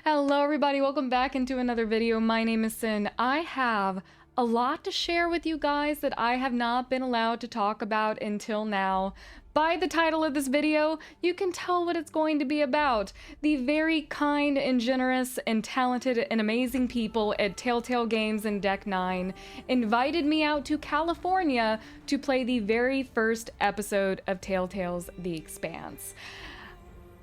Hello everybody, welcome back into another video. My name is Sin. I have a lot to share with you guys that I have not been allowed to talk about until now. By the title of this video, you can tell what it's going to be about. The very kind and generous and talented and amazing people at Telltale Games and Deck 9 invited me out to California to play the very first episode of Telltale's The Expanse.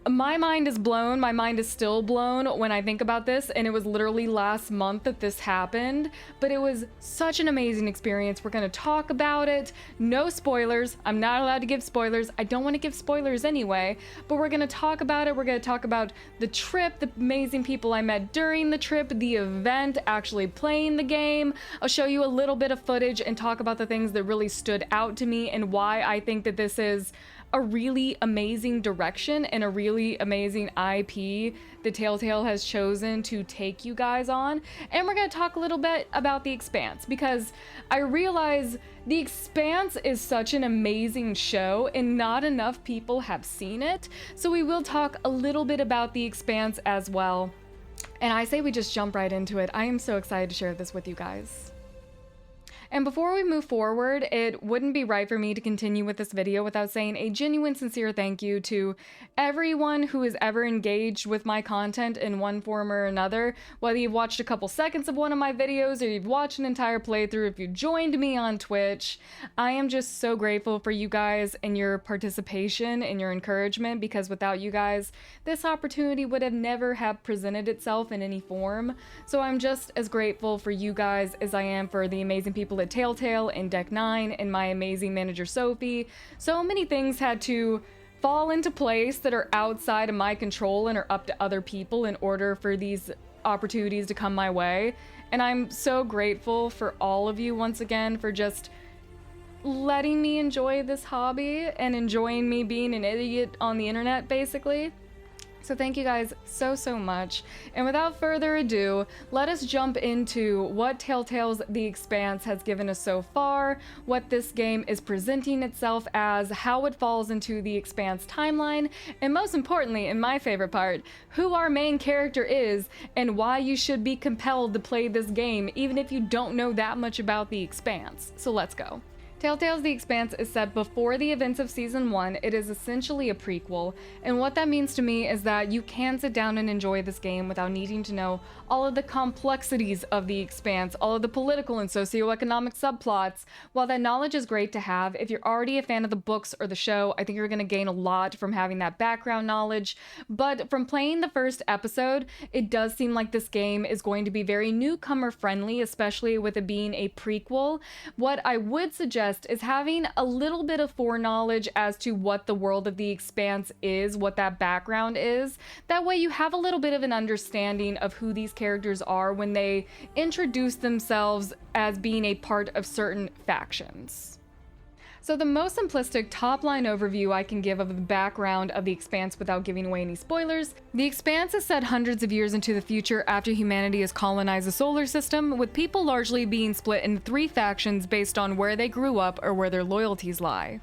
My mind is blown. My mind is still blown when I think about this, and it was literally last month that this happened, but it was such an amazing experience. We're going to talk about it. No spoilers. I'm not allowed to give spoilers. I don't want to give spoilers anyway, but we're going to talk about it. We're going to talk about the trip, the amazing people I met during the trip, the event, actually playing the game. I'll show you a little bit of footage and talk about the things that really stood out to me and why I think that this is a really amazing direction and a really amazing IP that Telltale has chosen to take you guys on. And we're going to talk a little bit about The Expanse, because I realize The Expanse is such an amazing show and not enough people have seen it. So we will talk a little bit about The Expanse as well. And I say we just jump right into it. I am so excited to share this with you guys. And before we move forward, it wouldn't be right for me to continue with this video without saying a genuine, sincere thank you to everyone who has ever engaged with my content in one form or another. Whether you've watched a couple seconds of one of my videos or you've watched an entire playthrough, if you joined me on Twitch, I am just so grateful for you guys and your participation and your encouragement, because without you guys, this opportunity would have never have presented itself in any form. So I'm just as grateful for you guys as I am for the amazing people at Telltale and Deck 9 and my amazing manager Sophie. So many things had to fall into place that are outside of my control and are up to other people in order for these opportunities to come my way. And I'm so grateful for all of you once again for just letting me enjoy this hobby and enjoying me being an idiot on the internet, basically. So thank you guys so much. And without further ado, let us jump into what Telltale's The Expanse has given us so far, what this game is presenting itself as, how it falls into the Expanse timeline, and most importantly, and my favorite part, who our main character is and why you should be compelled to play this game even if you don't know that much about the Expanse. So let's go. Telltale's The Expanse is set before the events of Season 1. It is essentially a prequel, and what that means to me is that you can sit down and enjoy this game without needing to know all of the complexities of The Expanse, all of the political and socioeconomic subplots. While that knowledge is great to have, if you're already a fan of the books or the show, I think you're going to gain a lot from having that background knowledge. But from playing the first episode, it does seem like this game is going to be very newcomer friendly, especially with it being a prequel. What I would suggest is having a little bit of foreknowledge as to what the world of The Expanse is, what that background is. That way you have a little bit of an understanding of who these characters are when they introduce themselves as being a part of certain factions. So the most simplistic top-line overview I can give of the background of The Expanse without giving away any spoilers: The Expanse is set hundreds of years into the future after humanity has colonized the solar system, with people largely being split into three factions based on where they grew up or where their loyalties lie.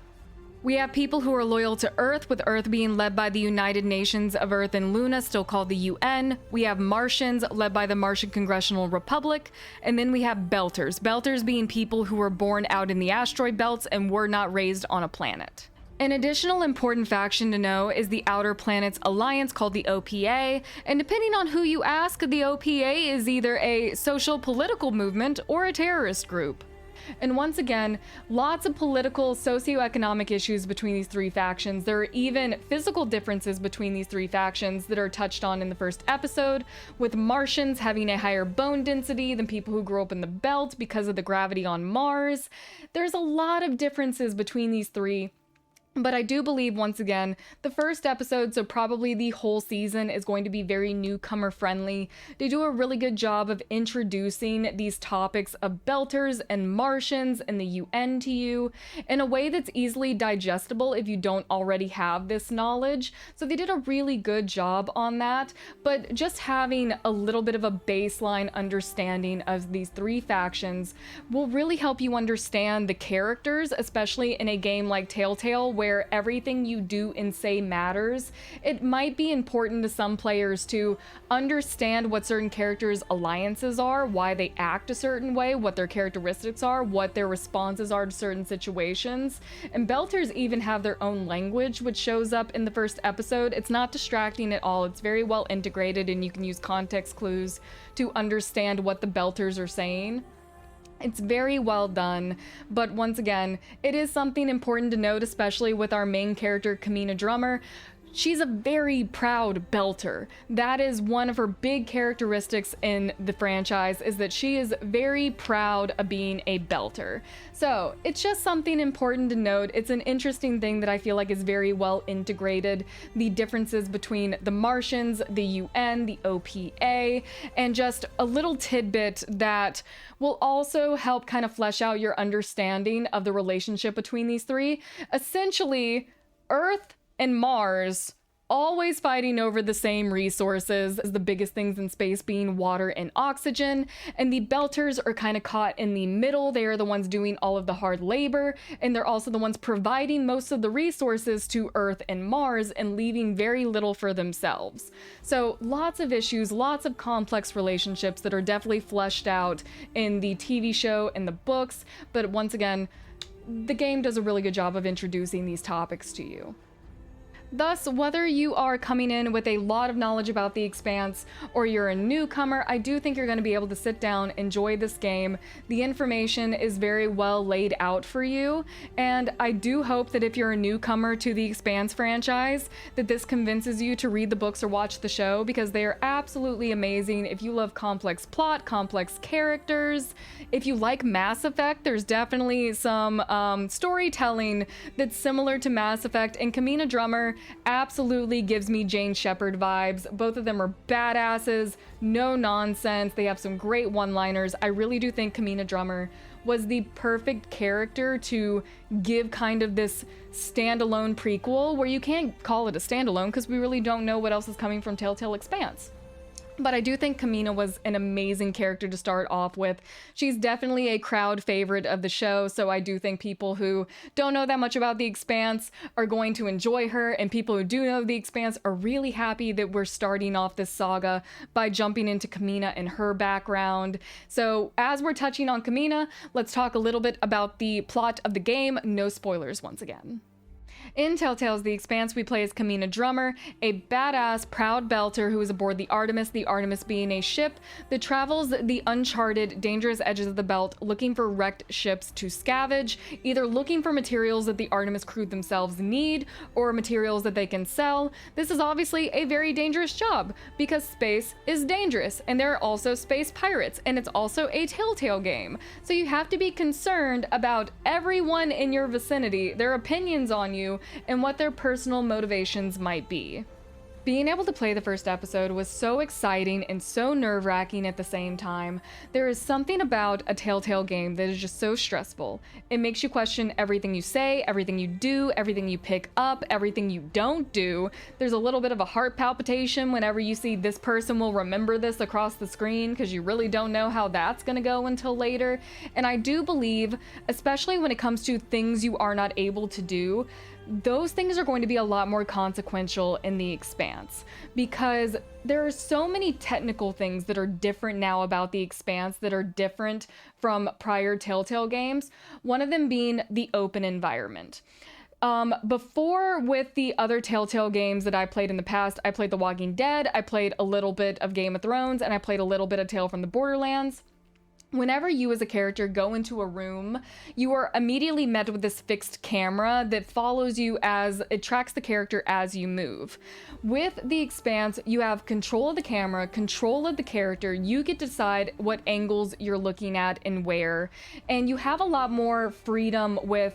We have people who are loyal to Earth, with Earth being led by the United Nations of Earth and Luna, still called the UN. We have Martians, led by the Martian Congressional Republic. And then we have Belters. Belters being people who were born out in the asteroid belts and were not raised on a planet. An additional important faction to know is the Outer Planets Alliance, called the OPA, and depending on who you ask, the OPA is either a social political movement or a terrorist group. And once again, lots of political, socioeconomic issues between these three factions. There are even physical differences between these three factions that are touched on in the first episode, with Martians having a higher bone density than people who grew up in the belt because of the gravity on Mars. There's a lot of differences between these three. But I do believe, once again, the first episode, so probably the whole season, is going to be very newcomer friendly. They do a really good job of introducing these topics of Belters and Martians and the UN to you in a way that's easily digestible if you don't already have this knowledge. So they did a really good job on that, but just having a little bit of a baseline understanding of these three factions will really help you understand the characters, especially in a game like Telltale, where where everything you do and say matters, it might be important to some players to understand what certain characters' alliances are, why they act a certain way, what their characteristics are, what their responses are to certain situations. And Belters even have their own language, which shows up in the first episode. It's not distracting at all. It's very well integrated, and you can use context clues to understand what the Belters are saying. It's very well done, but once again, it is something important to note, especially with our main character, Camina Drummer. She's a very proud belter. That is one of her big characteristics in the franchise, is that she is very proud of being a belter. So it's just something important to note. It's an interesting thing that I feel like is very well integrated. The differences between the Martians, the UN, the OPA, and just a little tidbit that will also help kind of flesh out your understanding of the relationship between these three. Essentially, Earth and Mars always fighting over the same resources, as the biggest things in space being water and oxygen, and the Belters are kind of caught in the middle. They are the ones doing all of the hard labor, and they're also the ones providing most of the resources to Earth and Mars and leaving very little for themselves. So lots of issues, lots of complex relationships that are definitely fleshed out in the TV show and the books, but once again, the game does a really good job of introducing these topics to you. Thus, whether you are coming in with a lot of knowledge about the Expanse or you're a newcomer, I do think you're going to be able to sit down, enjoy this game. The information is very well laid out for you, and I do hope that if you're a newcomer to the Expanse franchise, that this convinces you to read the books or watch the show, because they are absolutely amazing. If you love complex plot, complex characters, if you like Mass Effect, there's definitely some storytelling that's similar to Mass Effect, and Camina Drummer absolutely gives me Jane Shepard vibes. Both of them are badasses, no nonsense. They have some great one-liners. I really do think Camina Drummer was the perfect character to give kind of this standalone prequel, where you can't call it a standalone because we really don't know what else is coming from Telltale Expanse. But I do think Camina was an amazing character to start off with. She's definitely a crowd favorite of the show, so I do think people who don't know that much about The Expanse are going to enjoy her, and people who do know The Expanse are really happy that we're starting off this saga by jumping into Camina and her background. So as we're touching on Camina, let's talk a little bit about the plot of the game. No spoilers once again. In Telltale's The Expanse, we play as Camina Drummer, a badass, proud belter who is aboard the Artemis being a ship that travels the uncharted, dangerous edges of the belt looking for wrecked ships to scavenge, either looking for materials that the Artemis crew themselves need or materials that they can sell. This is obviously a very dangerous job because space is dangerous, and there are also space pirates, and it's also a Telltale game. So you have to be concerned about everyone in your vicinity, their opinions on you, and what their personal motivations might be. Being able to play the first episode was so exciting and so nerve-wracking at the same time. There is something about a Telltale game that is just so stressful. It makes you question everything you say, everything you do, everything you pick up, everything you don't do. There's a little bit of a heart palpitation whenever you see this person will remember this across the screen, because you really don't know how that's gonna go until later. And I do believe, especially when it comes to things you are not able to do, those things are going to be a lot more consequential in The Expanse, because there are so many technical things that are different now about The Expanse that are different from prior Telltale games, one of them being the open environment. Before, with the other Telltale games that I played in the past, I played The Walking Dead, I played a little bit of Game of Thrones, and I played a little bit of Tale from the Borderlands. Whenever you as a character go into a room, you are immediately met with this fixed camera that follows you as it tracks the character as you move. With The Expanse, you have control of the camera, control of the character. You get to decide what angles you're looking at and where, and you have a lot more freedom with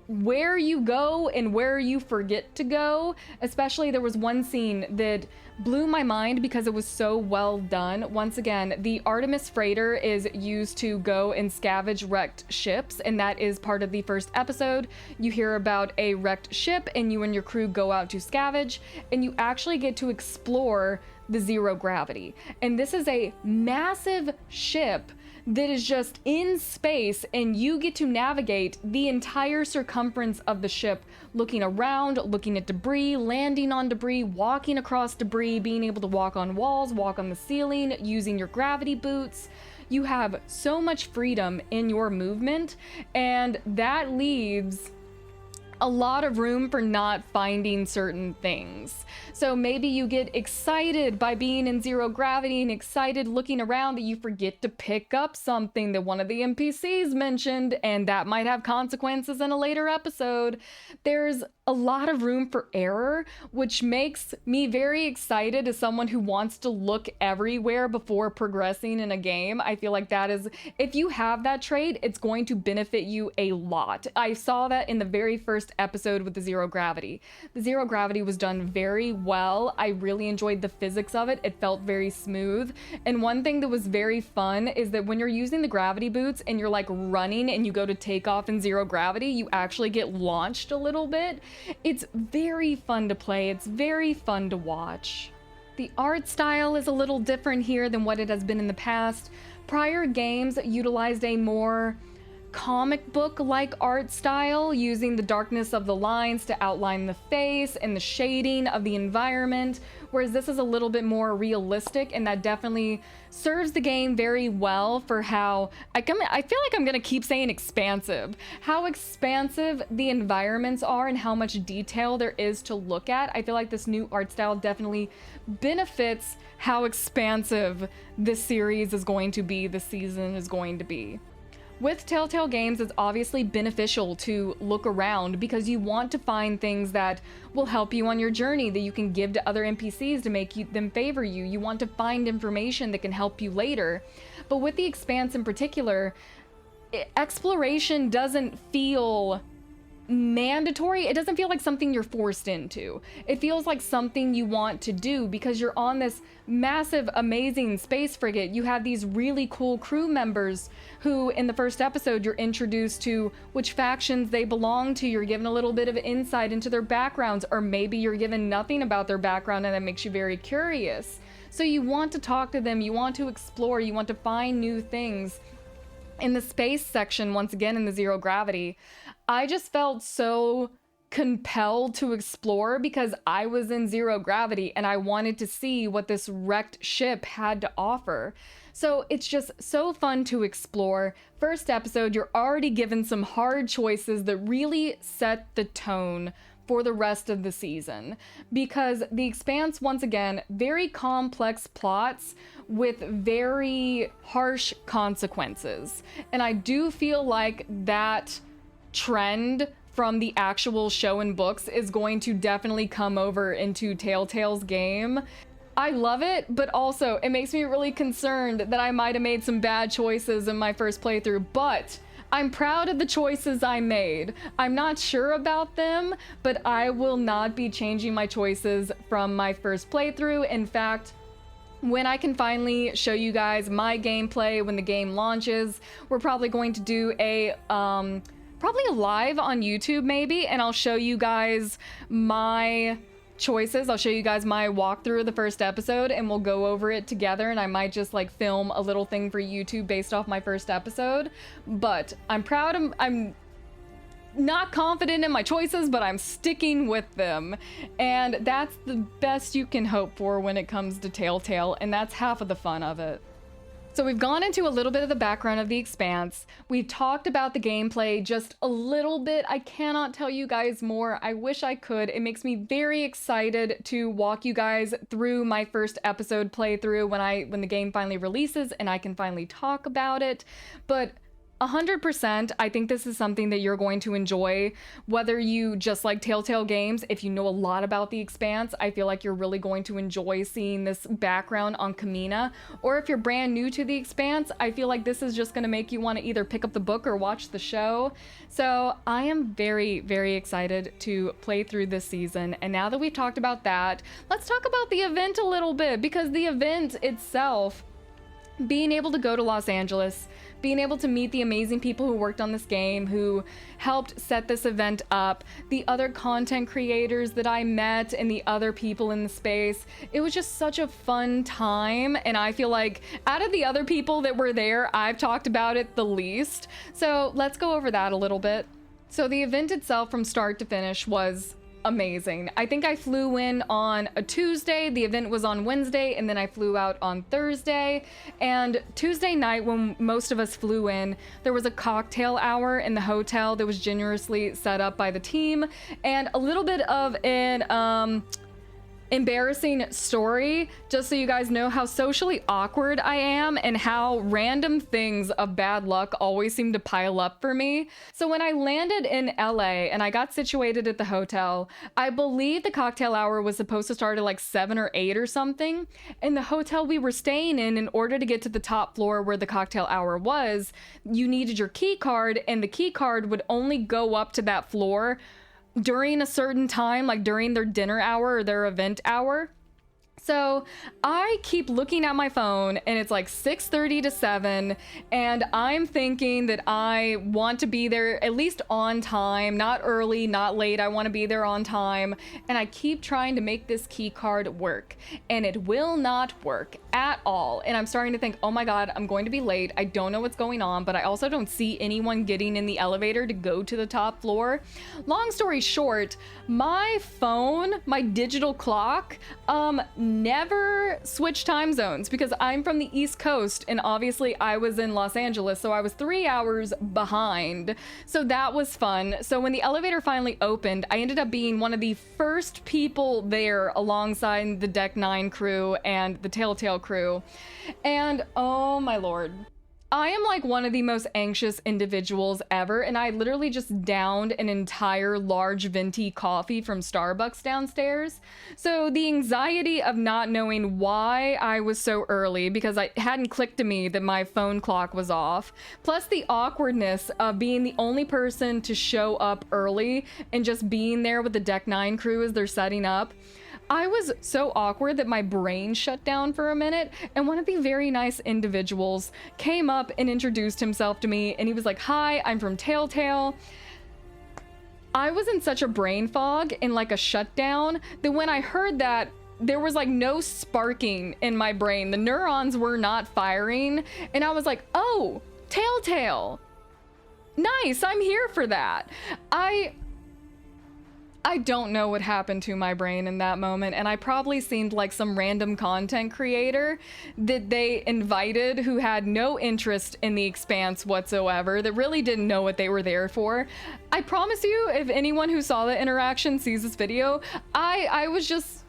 where you go and where you forget to go. Especially, there was one scene that blew my mind because it was so well done. Once again, the Artemis freighter is used to go and scavenge wrecked ships, and that is part of the first episode. You hear about a wrecked ship and you and your crew go out to scavenge, and you actually get to explore the zero gravity. And this is a massive ship that is just in space, and you get to navigate the entire circumference of the ship, looking around, looking at debris, landing on debris, walking across debris, being able to walk on walls, walk on the ceiling, using your gravity boots. You have so much freedom in your movement, and that leaves a lot of room for not finding certain things. So maybe you get excited by being in zero gravity and excited looking around that you forget to pick up something that one of the NPCs mentioned, and that might have consequences in a later episode. There's a lot of room for error, which makes me very excited as someone who wants to look everywhere before progressing in a game. I feel like that is, if you have that trait, it's going to benefit you a lot. I saw that in the very first episode with the zero gravity. The zero gravity was done very well. I really enjoyed the physics of it. It felt very smooth. And one thing that was very fun is that when you're using the gravity boots and you're like running and you go to take off in zero gravity, you actually get launched a little bit. It's very fun to play. It's very fun to watch. The art style is a little different here than what it has been in the past. Prior games utilized a more comic book-like art style, using the darkness of the lines to outline the face and the shading of the environment, whereas this is a little bit more realistic, and that definitely serves the game very well for how I feel like I'm gonna keep saying expansive, how expansive the environments are and how much detail there is to look at. I feel like this new art style definitely benefits how expansive this series is going to be, this season is going to be. With Telltale games, it's obviously beneficial to look around because you want to find things that will help you on your journey, that you can give to other NPCs to make them favor you. You want to find information that can help you later. But with the Expanse in particular, exploration doesn't feel mandatory. It doesn't feel like something you're forced into. It feels like something you want to do because you're on this massive, amazing space frigate. You have these really cool crew members who, in the first episode, you're introduced to which factions they belong to. You're given a little bit of insight into their backgrounds, or maybe you're given nothing about their background and that makes you very curious. So you want to talk to them, you want to explore, you want to find new things. In the space section, once again in the zero gravity, I just felt so compelled to explore because I was in zero gravity and I wanted to see what this wrecked ship had to offer. So it's just so fun to explore. First episode, you're already given some hard choices that really set the tone for the rest of the season, because The Expanse, once again, very complex plots with very harsh consequences. And I do feel like that trend from the actual show and books is going to definitely come over into Telltale's game. I love it, but also it makes me really concerned that I might have made some bad choices in my first playthrough, but I'm proud of the choices I made. I'm not sure about them, but I will not be changing my choices from my first playthrough. In fact, when I can finally show you guys my gameplay when the game launches, we're probably going to do a probably a live on YouTube maybe, and I'll show you guys my choices. I'll show you guys my walkthrough of the first episode and we'll go over it together, and I might just like film a little thing for YouTube based off my first episode. But I'm proud of, I'm not confident in my choices, but I'm sticking with them, and that's the best you can hope for when it comes to Telltale, and that's half of the fun of it. So we've gone into a little bit of the background of The Expanse. We've talked about the gameplay just a little bit. I cannot tell you guys more. I wish I could. It makes me very excited to walk you guys through my first episode playthrough when the game finally releases and I can finally talk about it. But 100%, I think this is something that you're going to enjoy, whether you just like Telltale games. If you know a lot about The Expanse, I feel like you're really going to enjoy seeing this background on Camina, or if you're brand new to The Expanse, I feel like this is just going to make you want to either pick up the book or watch the show. So I am very, very excited to play through this season. And now that we've talked about that, let's talk about the event a little bit, because the event itself being able to go to Los Angeles, being able to meet the amazing people who worked on this game, who helped set this event up, the other content creators that I met and the other people in the space. It was just such a fun time, and I feel like out of the other people that were there, I've talked about it the least. So let's go over that a little bit. So the event itself from start to finish was amazing. I think I flew in on a Tuesday, the event was on Wednesday, and then I flew out on Thursday. And Tuesday night, when most of us flew in, there was a cocktail hour in the hotel that was generously set up by the team, and a little bit of an embarrassing story, just so you guys know how socially awkward I am and how random things of bad luck always seem to pile up for me. So when I landed in LA and I got situated at the hotel, I believe the cocktail hour was supposed to start at like 7 or 8 or something. In the hotel we were staying in order to get to the top floor where the cocktail hour was, you needed your key card, and the key card would only go up to that floor during a certain time, like during their dinner hour or their event hour. So I keep looking at my phone and it's like 6:30 to 7, and I'm thinking that I want to be there at least on time, not early, not late. I want to be there on time, and I keep trying to make this key card work, and it will not work at all. And I'm starting to think, oh my God, I'm going to be late. I don't know what's going on, but I also don't see anyone getting in the elevator to go to the top floor. Long story short, my phone, my digital clock, never switch time zones because I'm from the East Coast, and obviously I was in Los Angeles, so I was 3 hours behind. So that was fun. So when the elevator finally opened, I ended up being one of the first people there alongside the Deck 9 crew and the Telltale crew. And oh my Lord, I am like one of the most anxious individuals ever, and I literally just downed an entire large venti coffee from Starbucks downstairs. So the anxiety of not knowing why I was so early, because it hadn't clicked to me that my phone clock was off, plus the awkwardness of being the only person to show up early and just being there with the Deck 9 crew as they're setting up. I was so awkward that my brain shut down for a minute, and one of the very nice individuals came up and introduced himself to me, and he was like, "Hi, I'm from Telltale." I was in such a brain fog and like a shutdown that when I heard that, there was like no sparking in my brain. The neurons were not firing, and I was like, "Oh, Telltale. Nice, I'm here for that." I don't know what happened to my brain in that moment, and I probably seemed like some random content creator that they invited who had no interest in the Expanse whatsoever, that really didn't know what they were there for. I promise you, if anyone who saw the interaction sees this video,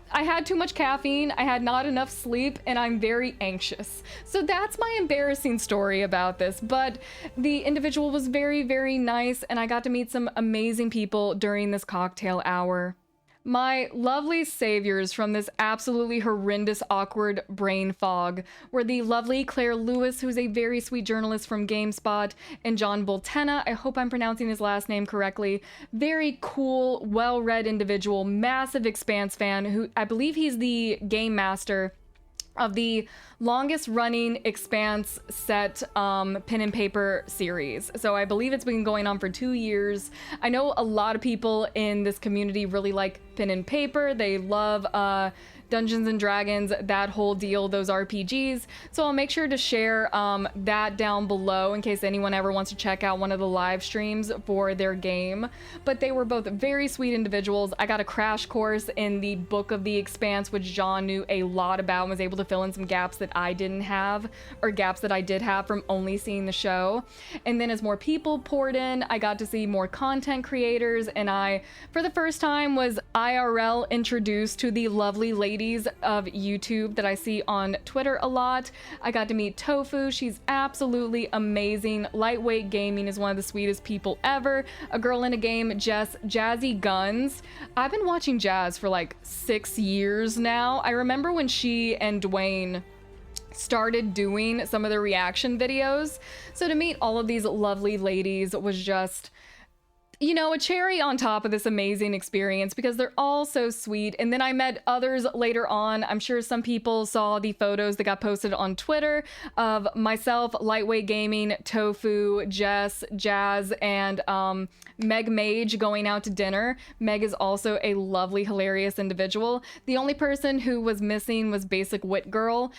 I had too much caffeine, I had not enough sleep, and I'm very anxious. So that's my embarrassing story about this, but the individual was very, very nice, and I got to meet some amazing people during this cocktail hour. My lovely saviors from this absolutely horrendous, awkward brain fog were the lovely Claire Lewis, who's a very sweet journalist from GameSpot, and John Boltena. I hope I'm pronouncing his last name correctly. Very cool, well-read individual, massive Expanse fan, who I believe he's the game master of the longest running Expanse set pen and paper series. So I believe it's been going on for 2 years. I know a lot of people in this community really like pen and paper. They love Dungeons and Dragons, that whole deal, those RPGs. So I'll make sure to share that down below in case anyone ever wants to check out one of the live streams for their game. But they were both very sweet individuals. I got a crash course in the book of the Expanse, which John knew a lot about and was able to fill in some gaps that I didn't have, or gaps that I did have from only seeing the show. And then as more people poured in, I got to see more content creators, and I, for the first time, was IRL introduced to the lovely ladies of YouTube that I see on Twitter a lot. I got to meet Tofu. She's absolutely amazing. Lightweight Gaming is one of the sweetest people ever. A Girl in a Game, Jess, Jazzy Guns. I've been watching Jazz for like 6 years now. I remember when she and Dwayne started doing some of the reaction videos. So to meet all of these lovely ladies was just you know, a cherry on top of this amazing experience because they're all so sweet. And then I met others later on. I'm sure some people saw the photos that got posted on Twitter of myself, Lightweight Gaming, Tofu, Jess, Jazz, and Meg Mage going out to dinner. Meg is also a lovely, hilarious individual. The only person who was missing was Basic Wit Girl.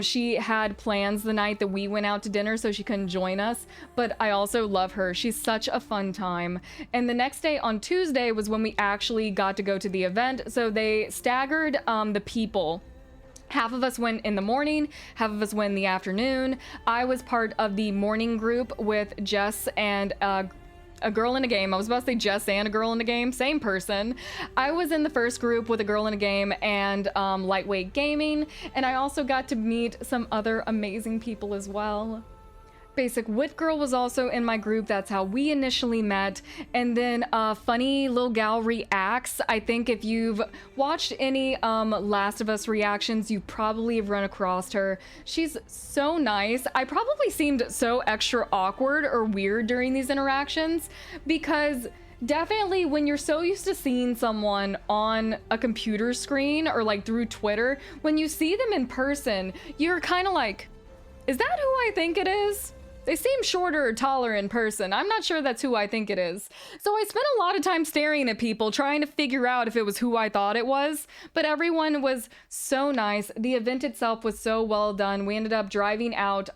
She had plans the night that we went out to dinner, so she couldn't join us. But I also love her. She's such a fun time. And the next day on Tuesday was when we actually got to go to the event. So they staggered the people. Half of us went in the morning, half of us went in the afternoon. I was part of the morning group with Jess and a girl in a game. I was about to say Jess and a girl in a game, same person. I was in the first group with a girl in a game and Lightweight Gaming, and I also got to meet some other amazing people as well. Basic Wit Girl was also in my group. That's how we initially met. And then Funny Little Gal Reacts. I think if you've watched any Last of Us reactions, you probably have run across her. She's so nice. I probably seemed so extra awkward or weird during these interactions because definitely when you're so used to seeing someone on a computer screen or like through Twitter, when you see them in person, you're kind of like, is that who I think it is? They seem shorter or taller in person. I'm not sure that's who I think it is. So I spent a lot of time staring at people trying to figure out if it was who I thought it was, but everyone was so nice. The event itself was so well done. We ended up driving out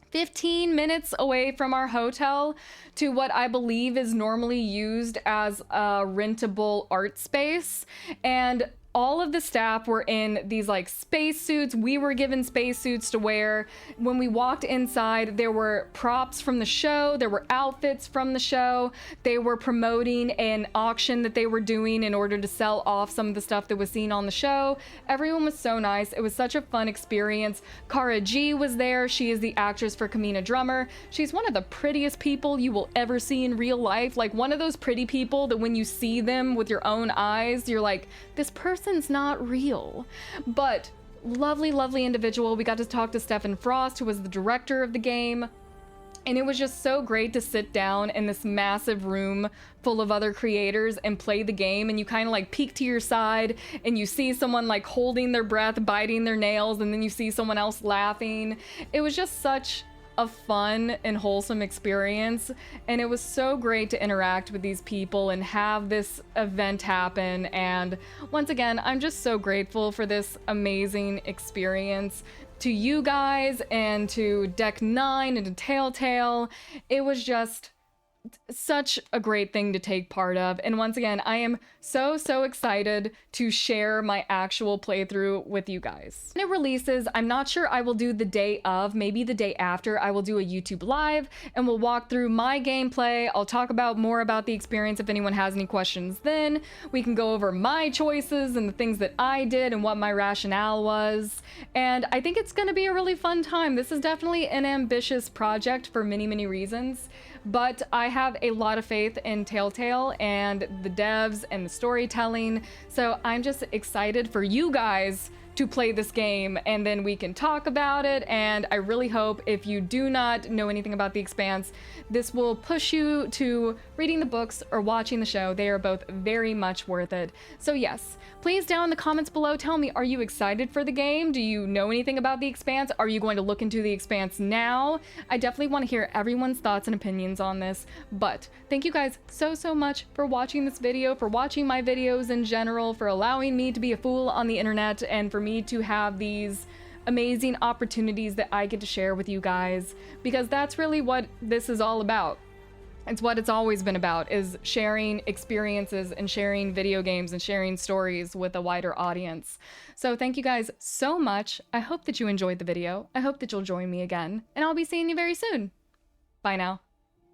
15 minutes away from our hotel to what I believe is normally used as a rentable art space. And all of the staff were in these like space suits. We were given space suits to wear. When we walked inside, there were props from the show. There were outfits from the show. They were promoting an auction that they were doing in order to sell off some of the stuff that was seen on the show. Everyone was so nice. It was such a fun experience. Cara Gee was there. She is the actress for Camina Drummer. She's one of the prettiest people you will ever see in real life. Like one of those pretty people that when you see them with your own eyes, you're like, this person's not real. But lovely, lovely individual. We got to talk to Stephen Frost, who was the director of the game. And it was just so great to sit down in this massive room full of other creators and play the game. And you kind of like peek to your side and you see someone like holding their breath, biting their nails, and then you see someone else laughing. It was just such a fun and wholesome experience, and it was so great to interact with these people and have this event happen. And once again, I'm just so grateful for this amazing experience. To you guys and to Deck 9 and to Telltale, it was just such a great thing to take part of. And once again, I am so excited to share my actual playthrough with you guys. When it releases, I'm not sure I will do the day of, maybe the day after. I will do a YouTube live and we'll walk through my gameplay. I'll talk about more about the experience if anyone has any questions. Then we can go over my choices and the things that I did and what my rationale was. And I think it's going to be a really fun time. This is definitely an ambitious project for many reasons, but I have a lot of faith in Telltale and the devs and the storytelling. So I'm just excited for you guys to play this game, and then we can talk about it. And I really hope, if you do not know anything about The Expanse, this will push you to reading the books or watching the show. They are both very much worth it. So yes, please down in the comments below, tell me, are you excited for the game? Do you know anything about The Expanse? Are you going to look into The Expanse now? I definitely want to hear everyone's thoughts and opinions on this. But thank you guys so much for watching this video, for watching my videos in general, for allowing me to be a fool on the internet, and for me to have these amazing opportunities that I get to share with you guys, because that's really what this is all about. It's what it's always been about, is sharing experiences and sharing video games and sharing stories with a wider audience. So thank you guys so much. I hope that you enjoyed the video. I hope that you'll join me again, and I'll be seeing you very soon. Bye now.